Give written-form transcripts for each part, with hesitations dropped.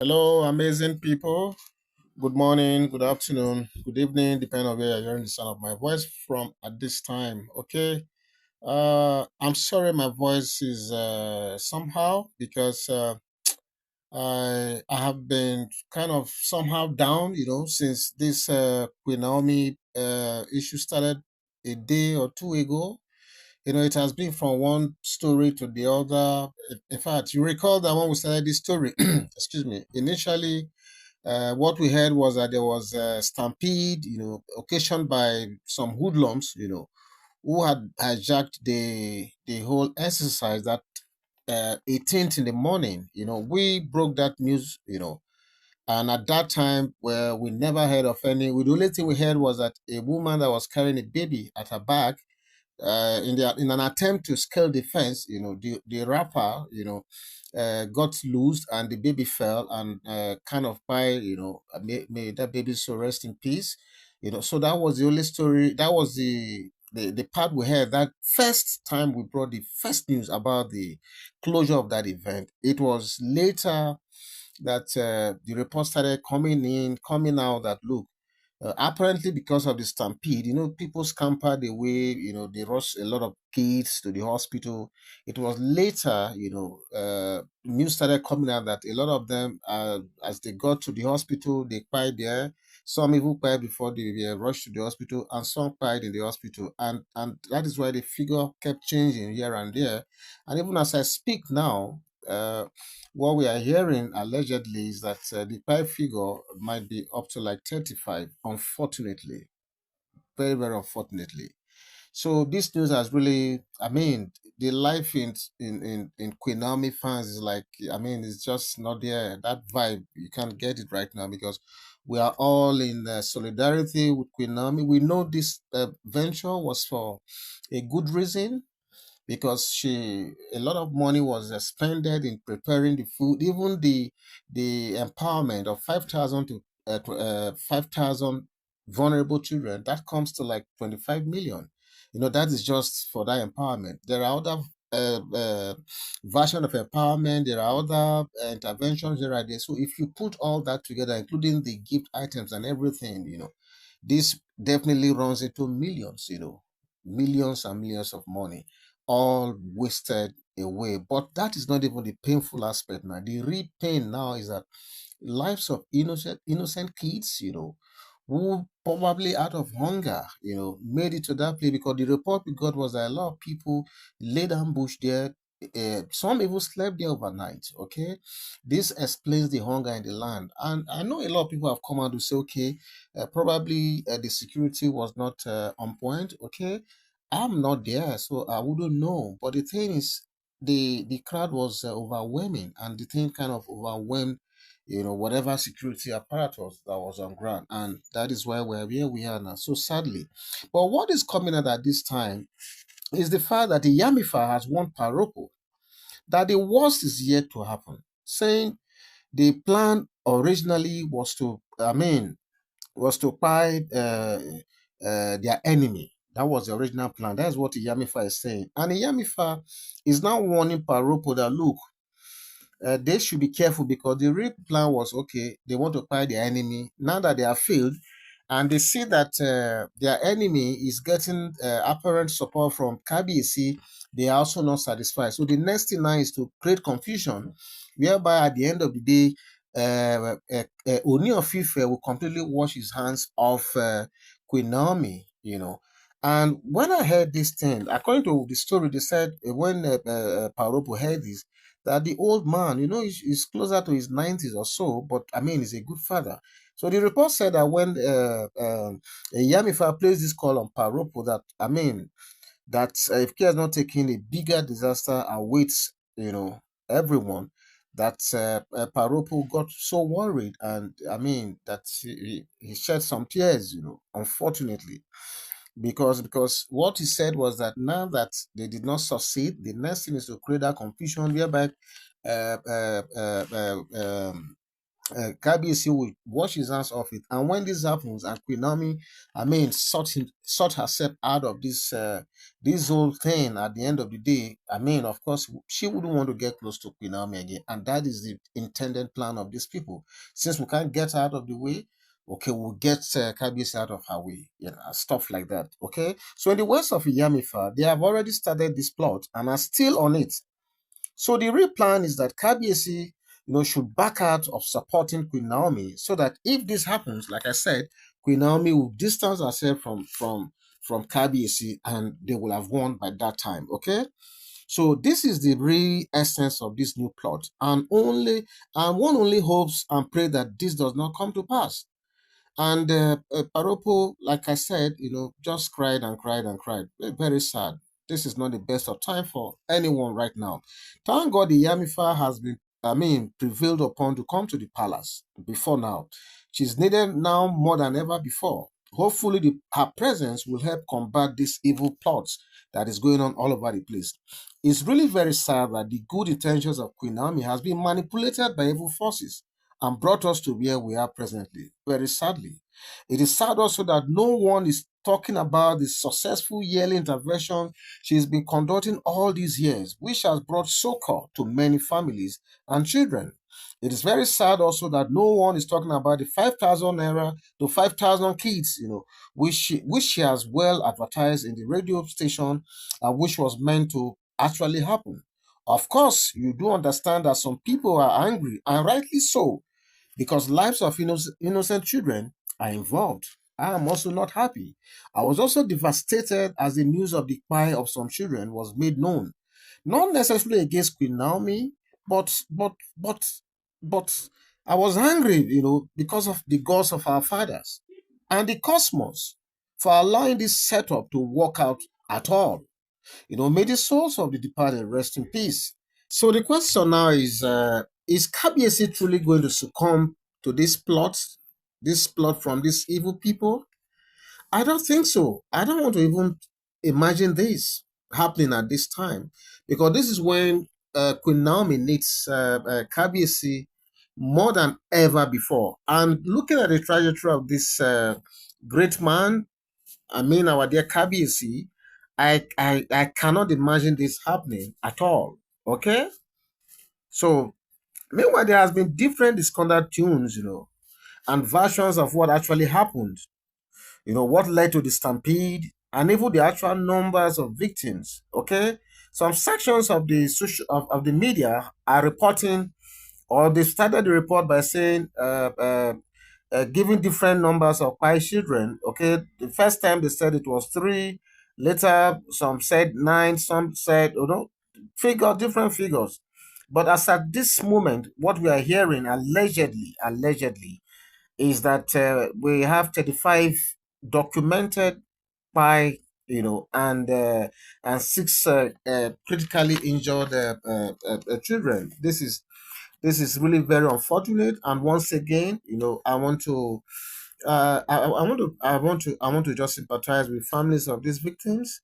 Hello, amazing people. Good morning, good afternoon, good evening, depending on where you're hearing the sound of my voice from at this time. Okay. I'm sorry my voice is somehow because I have been kind of somehow down, since this Queen Naomi issue started a day or two ago. It has been from one story to the other. In fact, you recall that when we started this story, excuse me, initially what we heard was that there was a stampede, occasioned by some hoodlums, who had hijacked the whole exercise that 18th in the morning. We broke that news, and at that time, where we never heard of any, the only thing we heard was that a woman that was carrying a baby at her back in an attempt to scale the fence, the wrapper, got loose and the baby fell and kind of may that baby so rest in peace. So that was the only story. That was the part we heard that first time we brought the first news about the closure of that event. It was later that the report started coming out that look, apparently because of the stampede, people scampered away, they rushed a lot of kids to the hospital. It was later, news started coming out that a lot of them, as they got to the hospital, they cried there. Some even cried before they were rushed to the hospital, and some cried in the hospital. And that is why the figure kept changing here and there. And even as I speak now, what we are hearing allegedly is that the pie figure might be up to like 35, unfortunately, very, very unfortunately. So this news has really, the life in Queen Naomi fans is like, it's just not there. That vibe, you can't get it right now because we are all in solidarity with Queen Naomi. We know this venture was for a good reason because a lot of money was expended in preparing the food, even the empowerment of 5,000 to 5,000 vulnerable children. That comes to like 25 million. That is just for that empowerment. There are other version of empowerment. There are other interventions there are there. So if you put all that together, including the gift items and everything, this definitely runs into millions, millions and millions of money, all wasted away. But that is not even the painful aspect now. The real pain now is that lives of innocent kids, who probably out of hunger, made it to that place because the report we got was that a lot of people laid ambush there. Some even slept there overnight. Okay, this explains the hunger in the land, and I know a lot of people have come out to say, okay, probably the security was not on point. Okay, I'm not there, so I wouldn't know. But the thing is, the crowd was overwhelming, and the thing kind of overwhelmed, whatever security apparatus that was on ground, and that is why we're here we are now. So sadly, but what is coming out at this time is the fact that the Iyamifa has won Paroko, that the worst is yet to happen, saying the plan originally was to, was to buy their enemy. That was the original plan. That's what Iyamifa is saying. And Iyamifa is now warning Paroko that look, they should be careful because the real plan was okay, they want to buy their enemy. Now that they have failed and they see that their enemy is getting apparent support from KBC, they are also not satisfied. So the next thing now is to create confusion, whereby at the end of the day, Ooni of Ife will completely wash his hands off Queen Naomi, And when I heard this thing, according to the story, they said when Paropo heard this, that the old man, is closer to his 90s or so, but he's a good father. So the report said that when Yamifa placed this call on Paropo, that if care is not taken, a bigger disaster awaits, everyone. That Paropo got so worried, and that he shed some tears, unfortunately, because what he said was that now that they did not succeed, the next thing is to create that confusion whereby uh, uh, uh, uh, um, Kabiyesi will wash his hands off it. And when this happens, and Queen Naomi, sort herself out of this whole thing at the end of the day, of course, she wouldn't want to get close to Queen Naomi again. And that is the intended plan of these people. Since we can't get her out of the way, okay, we'll get Kabiyesi out of her way, stuff like that. Okay, so in the west of Iyamifa, they have already started this plot and are still on it. So the real plan is that Kabiyesi, should back out of supporting Queen Naomi, so that if this happens, like I said, Queen Naomi will distance herself from Kabiyesi, and they will have won by that time. Okay, so this is the real essence of this new plot, and one only hopes and pray that this does not come to pass. And Paropo, like I said, just cried and cried and cried. Very sad. This is not the best of time for anyone right now. Thank God the Yamifa has been, prevailed upon to come to the palace before now. She's needed now more than ever before. Hopefully, her presence will help combat this evil plots that is going on all over the place. It's really very sad that the good intentions of Queen Naomi has been manipulated by evil forces and brought us to where we are presently, very sadly. It is sad also that no one is talking about the successful yearly intervention she's been conducting all these years, which has brought succor to many families and children. It is very sad also that no one is talking about the 5,000 naira to 5,000 kids, which she has well advertised in the radio station, and which was meant to actually happen. Of course, you do understand that some people are angry, and rightly so, because lives of innocent children are involved. I am also not happy. I was also devastated as the news of the cry of some children was made known. Not necessarily against Queen Naomi, but I was angry, because of the gods of our fathers and the cosmos for allowing this setup to work out at all. May the souls of the departed rest in peace. So the question now is Kabiesi truly going to succumb to this plot from these evil people? I don't think so. I don't want to even imagine this happening at this time, because this is when Queen Naomi needs Kabiesi more than ever before. And looking at the trajectory of this great man, our dear Kabiesi, I cannot imagine this happening at all. Okay? So meanwhile, there has been different discordant tunes, and versions of what actually happened. What led to the stampede, and even the actual numbers of victims. Okay, some sections of the media are reporting, or they started the report by saying, giving different numbers of pie children. Okay, the first time they said it was three, later some said nine, some said, different figures. But as at this moment, what we are hearing allegedly, is that we have 35 documented by, and six critically injured children. This is really very unfortunate. And once again, I want to just sympathize with families of these victims,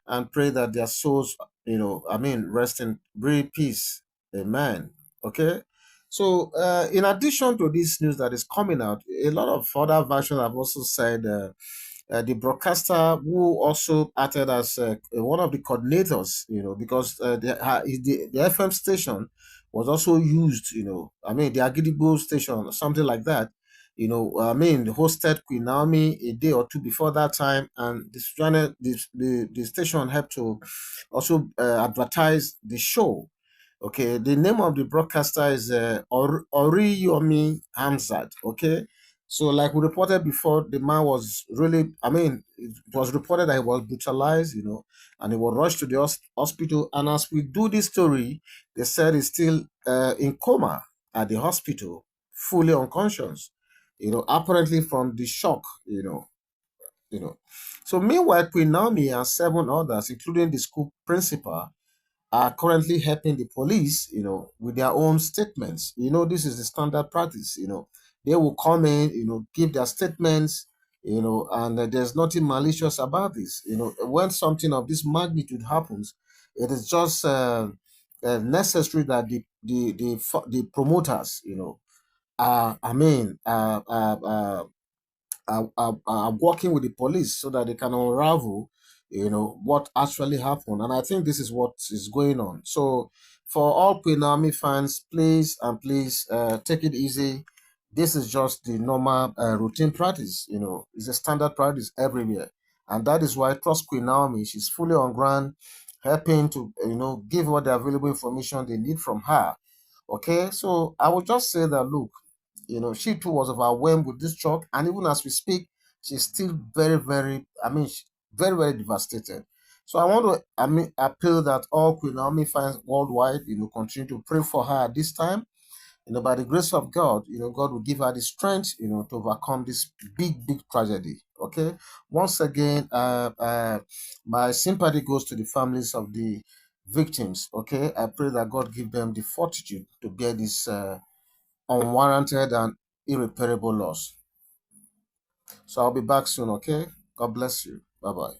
and pray that their souls, rest in great peace. Amen. Okay. So, in addition to this news that is coming out, a lot of other versions have also said the broadcaster who also acted as one of the coordinators, because the FM station was also used, the Agidigbo station, something like that, hosted Queen Naomi a day or two before that time, and the station helped to also advertise the show. Okay, the name of the broadcaster is Oriyomi Hamzat. Okay, so like we reported before, the man was really, it was reported that he was brutalized, and he was rushed to the hospital. And as we do this story, they said he's still in coma at the hospital, fully unconscious, apparently from the shock, you know. So meanwhile, Queen Naomi and seven others, including the school principal, are currently helping the police, with their own statements. This is the standard practice. They will come in, give their statements, and there's nothing malicious about this. When something of this magnitude happens, it is just necessary that the promoters, I mean, are working with the police so that they can unravel, what actually happened. And I think this is what is going on. So, for all Queen Naomi fans, please and please take it easy. This is just the normal routine practice. It's a standard practice everywhere, and that is why I trust Queen Naomi. She's fully on ground, helping to give all the available information they need from her. Okay, so I would just say that look, she too was overwhelmed with this shock, and even as we speak, she's still very, very, very, very devastated. So I want to, appeal that all Queen Naomi fans worldwide, continue to pray for her at this time. By the grace of God, God will give her the strength, to overcome this big, big tragedy. Okay. Once again, my sympathy goes to the families of the victims. Okay. I pray that God give them the fortitude to bear this unwarranted and irreparable loss. So I'll be back soon, okay? God bless you. Bye bye.